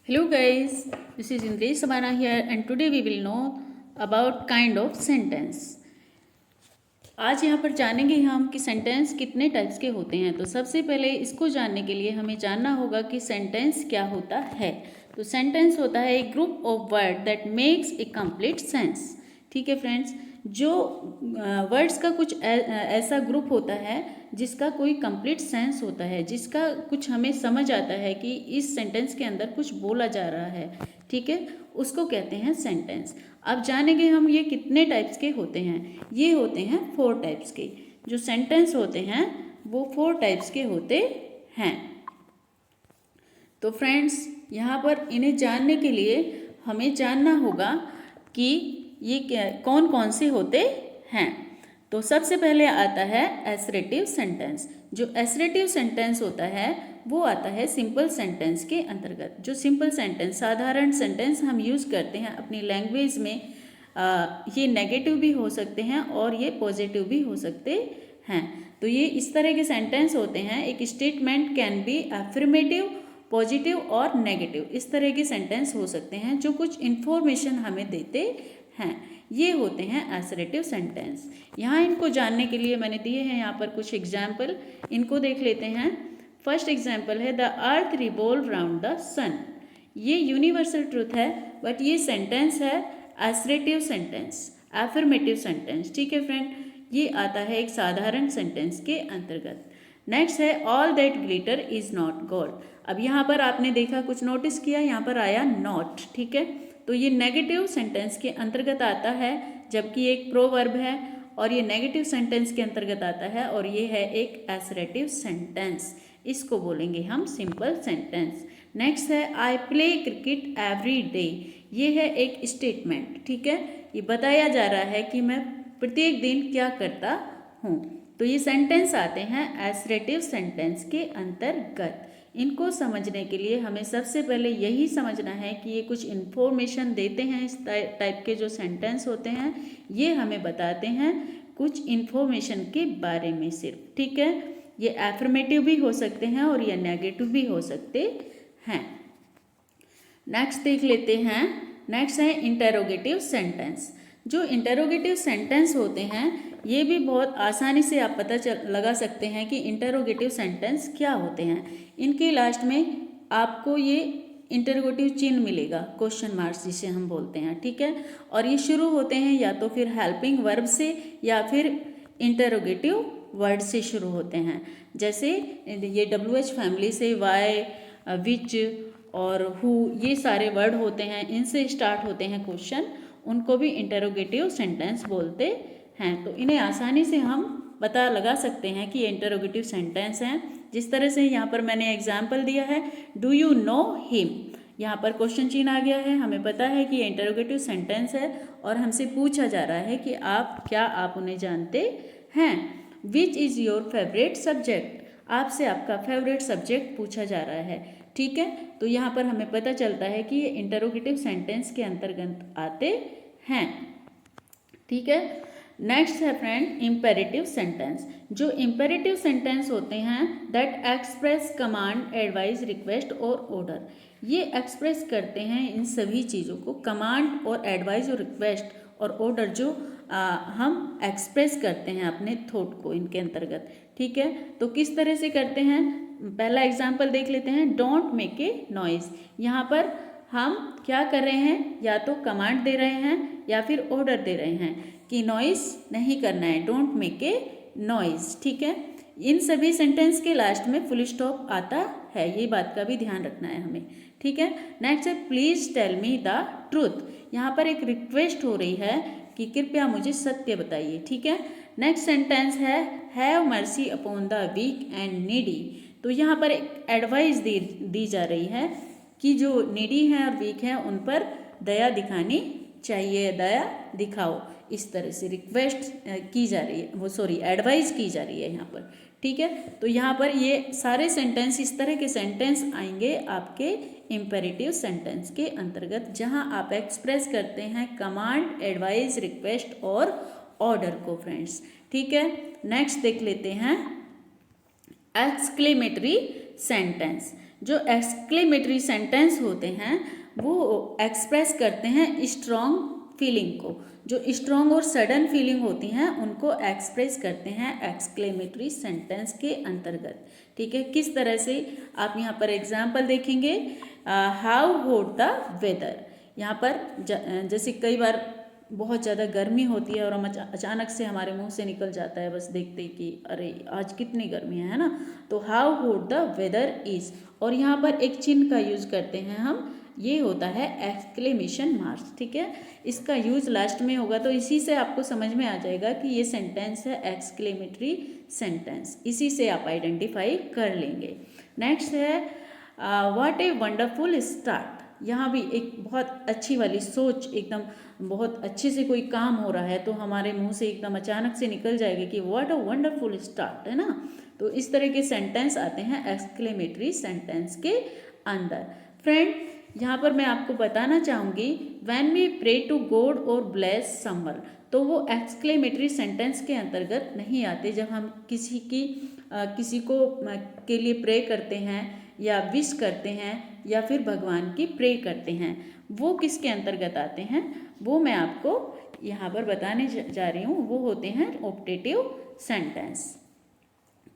Hello guys, this is Indresh Sabana here and today we will know about kind of sentence. आज यहाँ पर जानेंगे हम कि सेंटेंस कितने टाइप्स के होते हैं। तो सबसे पहले इसको जानने के लिए हमें जानना होगा कि सेंटेंस क्या होता है। तो सेंटेंस होता है एक group of word that makes a complete sense. ठीक है फ्रेंड्स, जो वर्ड्स का कुछ ऐसा ग्रुप होता है जिसका कोई कंप्लीट सेंस होता है, जिसका कुछ हमें समझ आता है कि इस सेंटेंस के अंदर कुछ बोला जा रहा है। ठीक है, उसको कहते हैं सेंटेंस। अब जानेंगे हम ये कितने टाइप्स के होते हैं। ये होते हैं 4 टाइप्स के। जो सेंटेंस होते हैं वो 4 टाइप्स के होते हैं। तो फ्रेंड्स, यहाँ पर इन्हें जानने के लिए हमें जानना होगा कि ये कौन कौन से होते हैं। तो सबसे पहले आता है एसरेटिव सेंटेंस। जो एसरेटिव सेंटेंस होता है वो आता है सिंपल सेंटेंस के अंतर्गत। जो सिंपल सेंटेंस, साधारण सेंटेंस हम यूज़ करते हैं अपनी लैंग्वेज में, ये नेगेटिव भी हो सकते हैं और ये पॉजिटिव भी हो सकते हैं। तो ये इस तरह के सेंटेंस होते हैं। एक statement can be affirmative, positive और नेगेटिव, इस तरह के सेंटेंस हो सकते हैं जो कुछ इन्फॉर्मेशन हमें देते हैं। ये होते हैं असर्टिव सेंटेंस। यहाँ इनको जानने के लिए मैंने दिए हैं यहाँ पर कुछ एग्जाम्पल, इनको देख लेते हैं। फर्स्ट एग्जाम्पल है the earth revolve round the sun. ये यूनिवर्सल ट्रूथ है, बट ये सेंटेंस है असर्टिव सेंटेंस, अफर्मेटिव सेंटेंस। ठीक है फ्रेंड, ये आता है एक साधारण सेंटेंस के अंतर्गत। नेक्स्ट है all that glitter is not gold. अब यहाँ पर आपने देखा, कुछ नोटिस किया, यहाँ पर आया नॉट। ठीक है, तो ये नेगेटिव सेंटेंस के अंतर्गत आता है, जबकि एक प्रोवर्ब है, और ये नेगेटिव सेंटेंस के अंतर्गत आता है, और ये है एक असर्टिव सेंटेंस। इसको बोलेंगे हम सिंपल सेंटेंस। नेक्स्ट है I play cricket every day. ये है एक स्टेटमेंट। ठीक है, ये बताया जा रहा है कि मैं प्रत्येक दिन क्या करता हूँ। तो ये सेंटेंस आते हैं असर्टिव सेंटेंस के अंतर्गत। इनको समझने के लिए हमें सबसे पहले यही समझना है कि ये कुछ इन्फॉर्मेशन देते हैं। इस टाइप के जो सेंटेंस होते हैं ये हमें बताते हैं कुछ इन्फॉर्मेशन के बारे में सिर्फ। ठीक है, ये एफर्मेटिव भी हो सकते हैं और ये नेगेटिव भी हो सकते हैं। नेक्स्ट देख लेते हैं। नेक्स्ट है इंटेरोगेटिव सेंटेंस। जो इंटेरोगेटिव सेंटेंस होते हैं ये भी बहुत आसानी से आप पता लगा सकते हैं कि इंटेरोगेटिव सेंटेंस क्या होते हैं। इनके लास्ट में आपको ये इंटेरोगेटिव चिन्ह मिलेगा, क्वेश्चन मार्क्स जिसे हम बोलते हैं। ठीक है, और ये शुरू होते हैं या तो फिर हेल्पिंग वर्ब से या फिर इंटेरोगेटिव वर्ड से शुरू होते हैं। जैसे ये WH फैमिली से वाई, विच और हु, ये सारे वर्ड होते हैं, इनसे स्टार्ट होते हैं क्वेश्चन, उनको भी इंटेरोगेटिव सेंटेंस बोलते हैं। तो इन्हें आसानी से हम पता लगा सकते हैं कि ये इंटेरोगेटिव सेंटेंस हैं। जिस तरह से यहाँ पर मैंने एग्जाम्पल दिया है, डू यू नो हिम, यहाँ पर क्वेश्चन चिन्ह आ गया है। हमें पता है कि ये इंटेरोगेटिव सेंटेंस है और हमसे पूछा जा रहा है कि आप उन्हें जानते हैं। Which is your favourite subject, आपसे आपका फेवरेट सब्जेक्ट पूछा जा रहा है। ठीक है, तो यहाँ पर हमें पता चलता है कि ये इंटेरोगेटिव सेंटेंस के अंतर्गत आते हैं। ठीक है, नेक्स्ट है फ्रेंड इम्पेरेटिव सेंटेंस। जो इम्पेरेटिव सेंटेंस होते हैं that express command, advice, request और ऑर्डर। ये एक्सप्रेस करते हैं इन सभी चीज़ों को, कमांड और एडवाइस और रिक्वेस्ट और ऑर्डर, जो हम एक्सप्रेस करते हैं अपने थॉट को इनके अंतर्गत। ठीक है, तो किस तरह से करते हैं, पहला एग्जाम्पल देख लेते हैं। Don't make a noise. यहाँ पर हम क्या कर रहे हैं, या तो कमांड दे रहे हैं या फिर ऑर्डर दे रहे हैं कि नॉइज नहीं करना है, डोंट मेक ए नॉइज। ठीक है, इन सभी सेंटेंस के लास्ट में फुल स्टॉप आता है, ये बात का भी ध्यान रखना है हमें। ठीक है, नेक्स्ट है please tell me the truth. यहाँ पर एक रिक्वेस्ट हो रही है कि कृपया मुझे सत्य बताइए। ठीक है, नेक्स्ट सेंटेंस है have mercy upon the weak and needy. तो यहाँ पर एक एडवाइस दी जा रही है कि जो नीडी हैं और वीक हैं उन पर दया दिखानी चाहिए, दया दिखाओ, इस तरह से रिक्वेस्ट की जा रही है, एडवाइस की जा रही है यहाँ पर। ठीक है, तो यहाँ पर ये सारे सेंटेंस, इस तरह के सेंटेंस आएंगे आपके इम्पेरेटिव सेंटेंस के अंतर्गत, जहाँ आप एक्सप्रेस करते हैं कमांड, एडवाइस, रिक्वेस्ट और ऑर्डर को फ्रेंड्स। ठीक है, नेक्स्ट देख लेते हैं एक्सक्लेमेटरी सेंटेंस। जो एक्सक्लेमेटरी सेंटेंस होते हैं वो एक्सप्रेस करते हैं स्ट्रॉन्ग फीलिंग को, जो स्ट्रॉन्ग और सडन फीलिंग होती हैं उनको एक्सप्रेस करते हैं एक्सक्लेमेटरी सेंटेंस के अंतर्गत। ठीक है, किस तरह से आप यहाँ पर एग्जाम्पल देखेंगे, हाउ हॉट द वेदर। यहाँ पर जैसे कई बार बहुत ज़्यादा गर्मी होती है और हम अचानक से हमारे मुंह से निकल जाता है बस देखते ही कि अरे आज कितनी गर्मी है ना, तो how hot the weather is. और यहाँ पर एक चिन्ह का यूज़ करते हैं हम, ये होता है एक्सक्लेमेशन मार्क्स। ठीक है, इसका यूज लास्ट में होगा, तो इसी से आपको समझ में आ जाएगा कि ये सेंटेंस है एक्सक्लेमेटरी सेंटेंस, इसी से आप आइडेंटिफाई कर लेंगे। नेक्स्ट है व्हाट ए वंडरफुल स्टार्ट। यहाँ भी एक बहुत अच्छी वाली सोच, एकदम बहुत अच्छे से कोई काम हो रहा है तो हमारे मुंह से एकदम अचानक से निकल जाएगा कि व्हाट अ वंडरफुल स्टार्ट, है ना। तो इस तरह के सेंटेंस आते हैं एक्सक्लेमेटरी सेंटेंस के अंदर। फ्रेंड, यहाँ पर मैं आपको बताना चाहूँगी when we pray to God और ब्लेस समवन, तो वो एक्सक्लेमेटरी सेंटेंस के अंतर्गत नहीं आते। जब हम किसी को के लिए प्रे करते हैं या विश करते हैं या फिर भगवान की प्रे करते हैं, वो किसके अंतर्गत आते हैं वो मैं आपको यहाँ पर बताने जा रही हूँ। वो होते हैं ऑप्टेटिव सेंटेंस।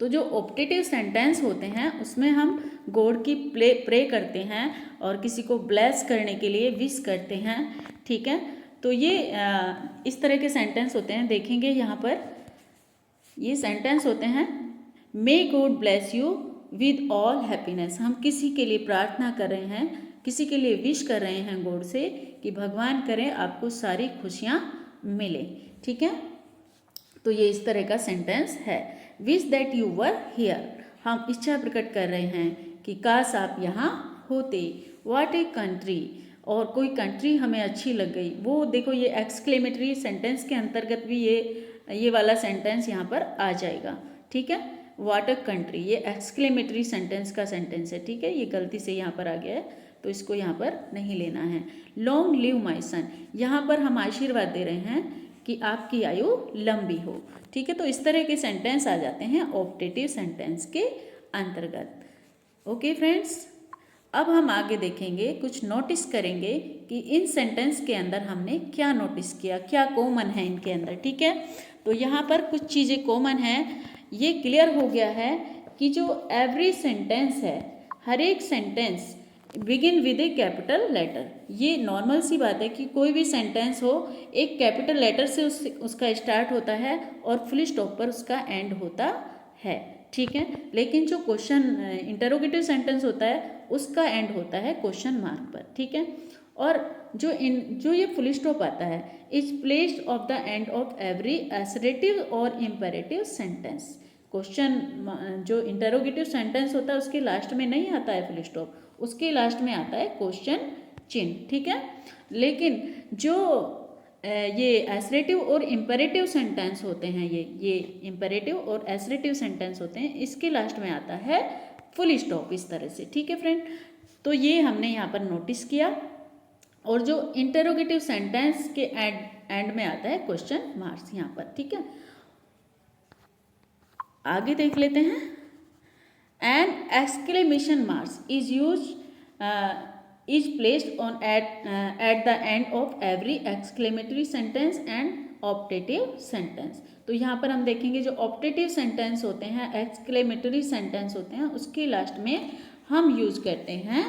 तो जो ऑप्टेटिव सेंटेंस होते हैं उसमें हम गॉड की प्रे करते हैं और किसी को ब्लेस करने के लिए विश करते हैं। ठीक है, तो ये इस तरह के सेंटेंस होते हैं। देखेंगे यहाँ पर ये सेंटेंस होते हैं, may God bless you with all happiness. हम किसी के लिए प्रार्थना कर रहे हैं, किसी के लिए विश कर रहे हैं गॉड से कि भगवान करें आपको सारी खुशियाँ मिले। ठीक है, तो ये इस तरह का सेंटेंस है। Wish that you were here, हम इच्छा प्रकट कर रहे हैं कि काश आप यहाँ होते। व्हाट ए कंट्री, और कोई कंट्री हमें अच्छी लग गई, वो देखो ये एक्सक्लेमेटरी सेंटेंस के अंतर्गत भी ये वाला सेंटेंस यहाँ पर आ जाएगा। ठीक है, व्हाट अ कंट्री ये एक्सक्लेमेटरी सेंटेंस का सेंटेंस है। ठीक है, ये गलती से यहाँ पर आ गया है तो इसको यहाँ पर नहीं लेना है। लॉन्ग लिव माई सन, यहाँ पर हम आशीर्वाद दे रहे हैं कि आपकी आयु लंबी हो। ठीक है, तो इस तरह के सेंटेंस आ जाते हैं ऑप्टेटिव सेंटेंस के अंतर्गत। ओके फ्रेंड्स, अब हम आगे देखेंगे, कुछ नोटिस करेंगे कि इन सेंटेंस के अंदर हमने क्या नोटिस किया, क्या कॉमन है इनके अंदर। ठीक है, तो यहाँ पर कुछ चीज़ें कॉमन हैं। ये क्लियर हो गया है कि जो एवरी सेंटेंस है, हर एक sentence begin with a capital letter. ये नॉर्मल सी बात है कि कोई भी सेंटेंस हो एक कैपिटल लेटर से उसका स्टार्ट होता है और फुल स्टॉप पर उसका एंड होता है। ठीक है, लेकिन जो क्वेश्चन इंटरोगेटिव सेंटेंस होता है उसका एंड होता है क्वेश्चन मार्क पर। ठीक है, और जो ये फुल स्टॉप आता है is placed of the end of every assertive और इम्पेरेटिव सेंटेंस। क्वेश्चन जो इंटरोगेटिव सेंटेंस होता है उसके लास्ट में नहीं आता है फुल स्टॉप, उसके लास्ट में आता है क्वेश्चन चिन्ह। ठीक है, लेकिन जो ये एसरेटिव और इम्पेरेटिव सेंटेंस होते हैं, ये इम्पेरेटिव और एसरेटिव सेंटेंस होते हैं, इसके लास्ट में आता है फुल स्टॉप इस तरह से। ठीक है फ्रेंड, तो ये हमने यहाँ पर नोटिस किया। और जो इंटरोगेटिव सेंटेंस के एंड में आता है क्वेश्चन मार्क्स यहाँ पर। ठीक है, आगे देख लेते हैं। An exclamation marks is use is placed on at the end of every exclamatory sentence and optative sentence। तो यहाँ पर हम देखेंगे जो ऑप्टेटिव सेंटेंस होते हैं, एक्सक्लेमेटरी सेंटेंस होते हैं, उसके लास्ट में हम यूज करते हैं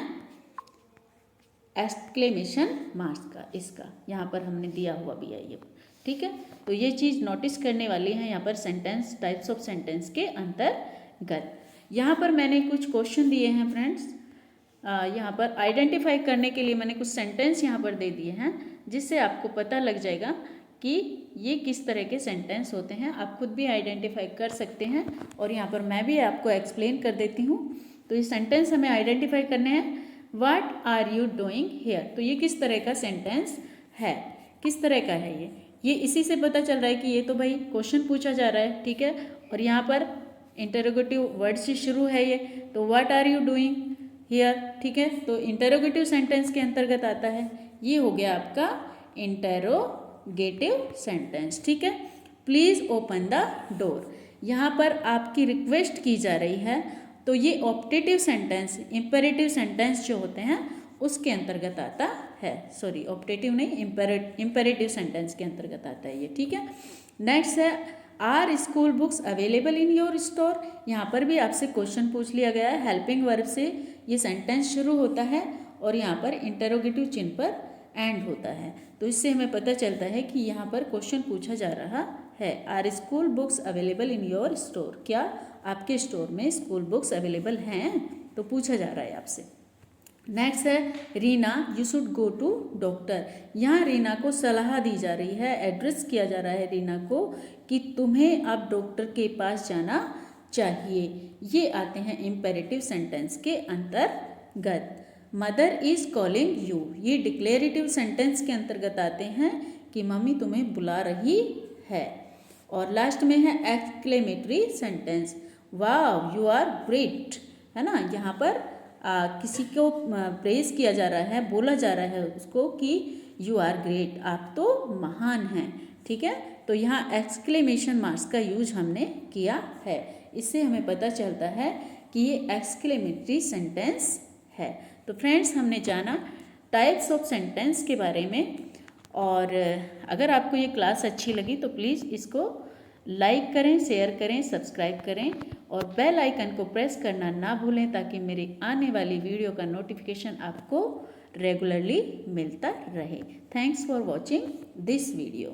एक्सक्लेमेशन मार्क्स का। इसका यहाँ पर हमने दिया हुआ भी है ये। ठीक है, तो ये चीज़ नोटिस करने वाली है यहाँ पर सेंटेंस, टाइप्स ऑफ सेंटेंस के अंतर्गत। यहाँ पर मैंने कुछ क्वेश्चन दिए हैं फ्रेंड्स, यहाँ पर आइडेंटिफाई करने के लिए मैंने कुछ सेंटेंस यहाँ पर दे दिए हैं, जिससे आपको पता लग जाएगा कि ये किस तरह के सेंटेंस होते हैं। आप खुद भी आइडेंटिफाई कर सकते हैं और यहाँ पर मैं भी आपको एक्सप्लेन कर देती हूँ। तो ये सेंटेंस हमें आइडेंटिफाई करने हैं। What are you doing here, तो ये किस तरह का सेंटेंस है, किस तरह का है ये इसी से पता चल रहा है कि ये तो भाई क्वेश्चन पूछा जा रहा है। ठीक है, और यहाँ पर इंटरोगेटिव वर्ड से शुरू है ये, तो what are you doing here. ठीक है, तो इंटरोगेटिव सेंटेंस के अंतर्गत आता है। ये हो गया आपका इंटरोगेटिव सेंटेंस। ठीक है, प्लीज़ ओपन द डोर, यहाँ पर आपकी रिक्वेस्ट की जा रही है तो ये ऑप्टेटिव सेंटेंस, इम्पेरेटिव सेंटेंस जो होते हैं उसके अंतर्गत आता है। सॉरी, ऑप्टेटिव नहीं, इम्पेरेटिव सेंटेंस के अंतर्गत आता है ये, ठीक है। नेक्स्ट है, are school books available in your store. यहाँ पर भी आपसे क्वेश्चन पूछ लिया गया है। हेल्पिंग वर्ब से ये सेंटेंस शुरू होता है और यहाँ पर इंटरोगेटिव चिन्ह पर एंड होता है। तो इससे हमें पता चलता है कि यहाँ पर क्वेश्चन पूछा जा रहा है, are school books available in your store. क्या आपके स्टोर में स्कूल बुक्स अवेलेबल हैं? तो पूछा जा रहा है आपसे। नेक्स्ट है, Reena you should go to doctor. यहाँ रीना को सलाह दी जा रही है, एड्रेस किया जा रहा है रीना को कि तुम्हें अब डॉक्टर के पास जाना चाहिए। ये आते हैं इम्पेरेटिव सेंटेंस के अंतर्गत। मदर इज कॉलिंग यू, ये डिक्लेरेटिव सेंटेंस के अंतर्गत आते हैं कि मम्मी तुम्हें बुला रही है। और लास्ट में है exclamatory sentence, wow you are great, है ना। यहाँ पर किसी को प्रेज किया जा रहा है, बोला जा रहा है उसको कि यू आर ग्रेट, आप तो महान हैं, ठीक है। तो यहाँ एक्सक्लेमेशन मार्क्स का यूज हमने किया है। इससे हमें पता चलता है कि ये एक्सक्लेमेटरी सेंटेंस है। तो फ्रेंड्स, हमने जाना टाइप्स ऑफ सेंटेंस के बारे में। और अगर आपको ये क्लास अच्छी लगी तो प्लीज़ इसको लाइक करें, शेयर करें, सब्सक्राइब करें और बेल आइकन को प्रेस करना ना भूलें ताकि मेरी आने वाली वीडियो का नोटिफिकेशन आपको रेगुलरली मिलता रहे। Thanks for watching this video.